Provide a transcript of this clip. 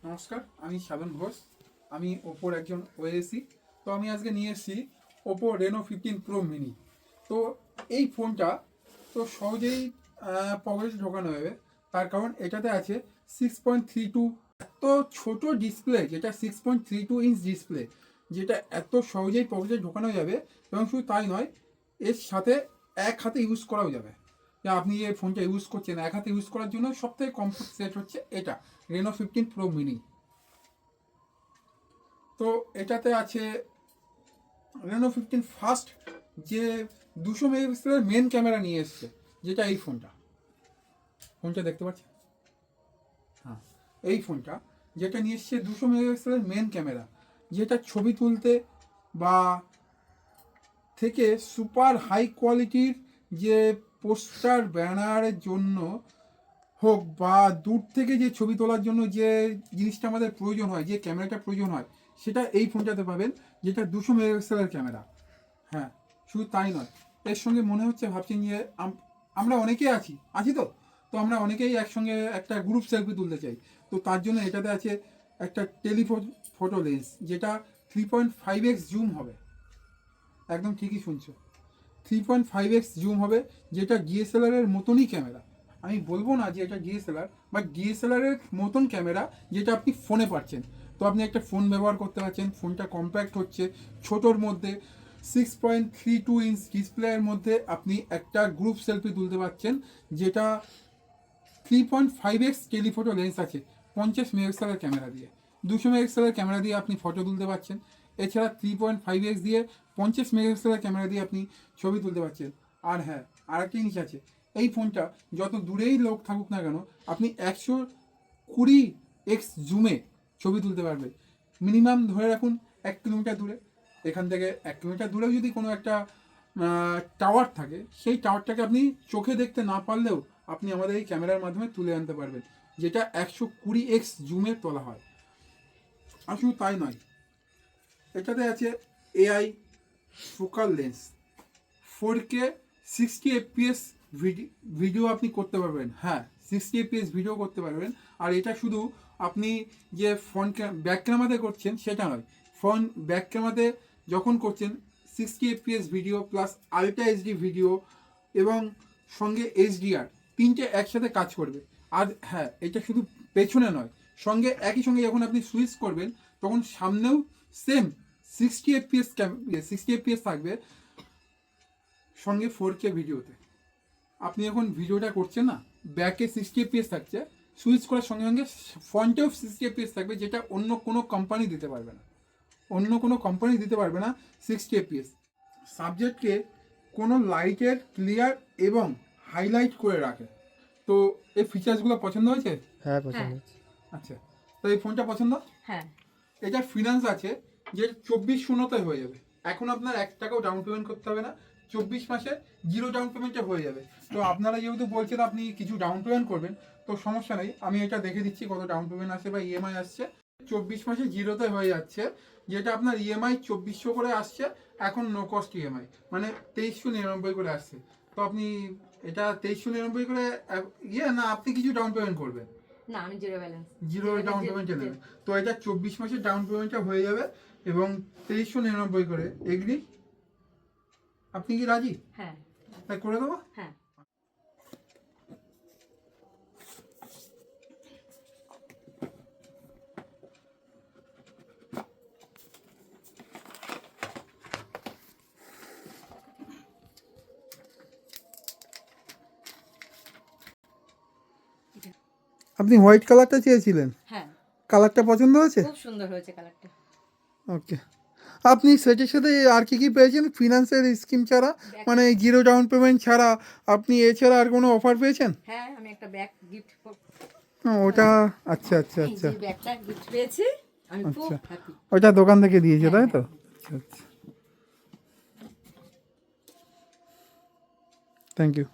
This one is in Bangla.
নমস্কার, আমি সাধন ঘোষ। আমি ওপোর একজন ওএসি। তো আমি আজকে নিয়ে এসেছি ওপো Reno 15 Pro মিনি। তো এই ফোনটা তো সহজেই পকেটে ঢোকানো যাবে, তার কারণ এটাতে আছে 6.32। এত ছোট ডিসপ্লে, যেটা 6.32 ইঞ্চ ডিসপ্লে, যেটা এত সহজেই পকেটে ঢোকানো যাবে। এবং শুধু তাই নয়, এর সাথে এক হাতে ইউজ করাও যাবে। যে আপনি যে ফোনটা ইউজ করছেন এক হাতে ইউজ করার জন্য সবথেকে কমফোর্ট সেট হচ্ছে এটা Reno 15 Pro মিনি। তো এটাতে আছে Reno 15 ফার্স্ট, যে 200 মেগাপিক্সেলের মেন ক্যামেরা নিয়ে এসছে, যেটা এই ফোনটা দেখতে পাচ্ছেন। হ্যাঁ, এই ফোনটা যেটা নিয়ে এসছে 200 মেগাপিক্সেলের মেন ক্যামেরা, যেটা ছবি তুলতে বা থেকে সুপার হাই কোয়ালিটির যে পোস্টার ব্যানারের জন্য হোক, বা দূর থেকে যে ছবি তোলার জন্য যে জিনিসটা আমাদের প্রয়োজন হয়, যে ক্যামেরাটা প্রয়োজন হয়, সেটা এই ফোনটাতে পাবেন, যেটা 200 মেগাপিক্সেলের ক্যামেরা। হ্যাঁ, শুধু তাই নয়, এর সঙ্গে মনে হচ্ছে ভাবছেন যে আমরা অনেকেই আছি তো তো আমরা অনেকেই একসঙ্গে একটা গ্রুপ সেলফি তুলতে চাই। তো তার জন্য এটাতে আছে একটা টেলিফোটো লেন্স, যেটা 3.5x জুম হবে। একদম ঠিকই শুনছো, 3.5x জুম হবে, যেটা ডিএসএলআর এর মতনই ক্যামেরা। আমি বলবো না যে এটা ডিএসএলআর, বাট ডিএসএলআর এর মতন ক্যামেরা, যেটা আপনি ফোনে পাচ্ছেন। তো আপনি একটা ফোন ব্যবহার করতে পারছেন, ফোনটা কম্প্যাক্ট হচ্ছে, ছোটোর মধ্যে 6.32 ইঞ্চ ডিসপ্লের মধ্যে আপনি একটা গ্রুপ সেলফি তুলতে পারছেন, যেটা 3.5x টেলিফোটো লেন্স আছে 50 মেগাপিক্সেলের ক্যামেরা দিয়ে। 200 মেগাপিক্সেলের ক্যামেরা দিয়ে আপনি ফটো তুলতে পারছেন। এছাড়া 3.5x দিয়ে 50 মেগাপিক্সেলের ক্যামেরা দিয়ে আপনি ছবি তুলতে পারছেন। আর হ্যাঁ, আরেকটা জিনিস আছে, এই ফোনটা যত দূরেই লোক থাকুক না কেন, আপনি 120x জুমে ছবি তুলতে পারবেন। মিনিমাম ধরে রাখুন 1 কিলোমিটার দূরে। এখান থেকে 1 কিলোমিটার দূরেও যদি কোনো একটা টাওয়ার থাকে, সেই টাওয়ারটাকে আপনি চোখে দেখতে না পারলেও আপনি আমাদের এই ক্যামেরার মাধ্যমে তুলে আনতে পারবেন, যেটা 120x জুমে তোলা হয়। আর শুধু তাই নয়, এটাতে আছে AI focal lens, 4K 60 fps video আপনি করতে পারবেন। হ্যাঁ, 60 fps ভিডিও করতে পারবেন। আর এটা শুধু আপনি যে ফ্রন্ট ব্যাক ক্যামেরাতে করছেন সেটা নয়, ফ্রন্ট ব্যাক ক্যামেরাতে যখন করছেন 60 fps video plus ultra HD video এবং সঙ্গে এইচডিআর, তিনটে একসাথে কাজ করবে। আর হ্যাঁ, এটা শুধু পেছনে নয়, একই সঙ্গে যখন আপনি সুইচ করবেন তখন সামনেও সেম 60 fps থাকবে, সঙ্গে 4K ভিডিওতে। আপনি যখন ভিডিওটা করছেন না, ব্যাকে 60 fps থাকছে, সুইচ করার সঙ্গে সঙ্গে ফ্রন্টেও 60 fps থাকবে, যেটা অন্য কোনো কোম্পানি দিতে পারবে না। 60 fps সাবজেক্টকে কোনো লাইটের ক্লিয়ার এবং হাইলাইট করে রাখে। তো এই ফিচার্সগুলো পছন্দ হয়েছে? হ্যাঁ, পছন্দ হচ্ছে। আচ্ছা, তো এই ফোনটা পছন্দ? হ্যাঁ। এটা ফিনান্স আছে, যে 24 শূন্যতে হয়ে যাবে। এখন আপনার 1 টাকাও ডাউন পেমেন্ট করতে হবে না, 24 মাসে 0 ডাউন পেমেন্টে হয়ে যাবে। তো আপনারা যেহেতু বলছেন আপনি কিছু ডাউন পেমেন্ট করবেন, তো সমস্যা নেই, আমি এটা দেখে দিচ্ছি কত ডাউন পেমেন্ট আসছে বা ইএমআই আসছে। 24 মাসে 0তে হয়ে যাচ্ছে, যেটা আপনার ইএমআই 2400 করে আসছে এখন, নো কস্ট ইএমআই, মানে 2399 করে আসছে। তো আপনি এটা 2399 করে না, আপনি কিছু ডাউন পেমেন্ট করবেন? না, আমি জিরো ডাউন পেমেন্টে নেবেন। তো এটা 24 মাসের ডাউন পেমেন্টটা হয়ে যাবে এবং 2399 করে। এগ্রি? আপনি কি রাজি? হ্যাঁ, তাই করে দেবো। হ্যাঁ। আপনি হোয়াইট কালারটা চেয়েছিলেন? হ্যাঁ, কালারটা পছন্দ হয়েছে? খুব সুন্দর হয়েছে কালারটা। ওকে। আপনি সেটার সাথে আর কি পেয়েছেন ফিনান্সের স্কিম ছাড়া, মানে 0 ডাউন পেমেন্ট ছাড়া আপনি এছাড়া আর কোনো অফার পেয়েছেন? হ্যাঁ, আমি একটা ব্যাগ গিফট ওটা আচ্ছা আচ্ছা আচ্ছা এই ব্যাগটা গিফট পেয়েছি, আমি খুব আচ্ছা, হ্যাপি। ওটা দোকান থেকে দিয়েছে তাই তো? আচ্ছা আচ্ছা, থ্যাংক ইউ।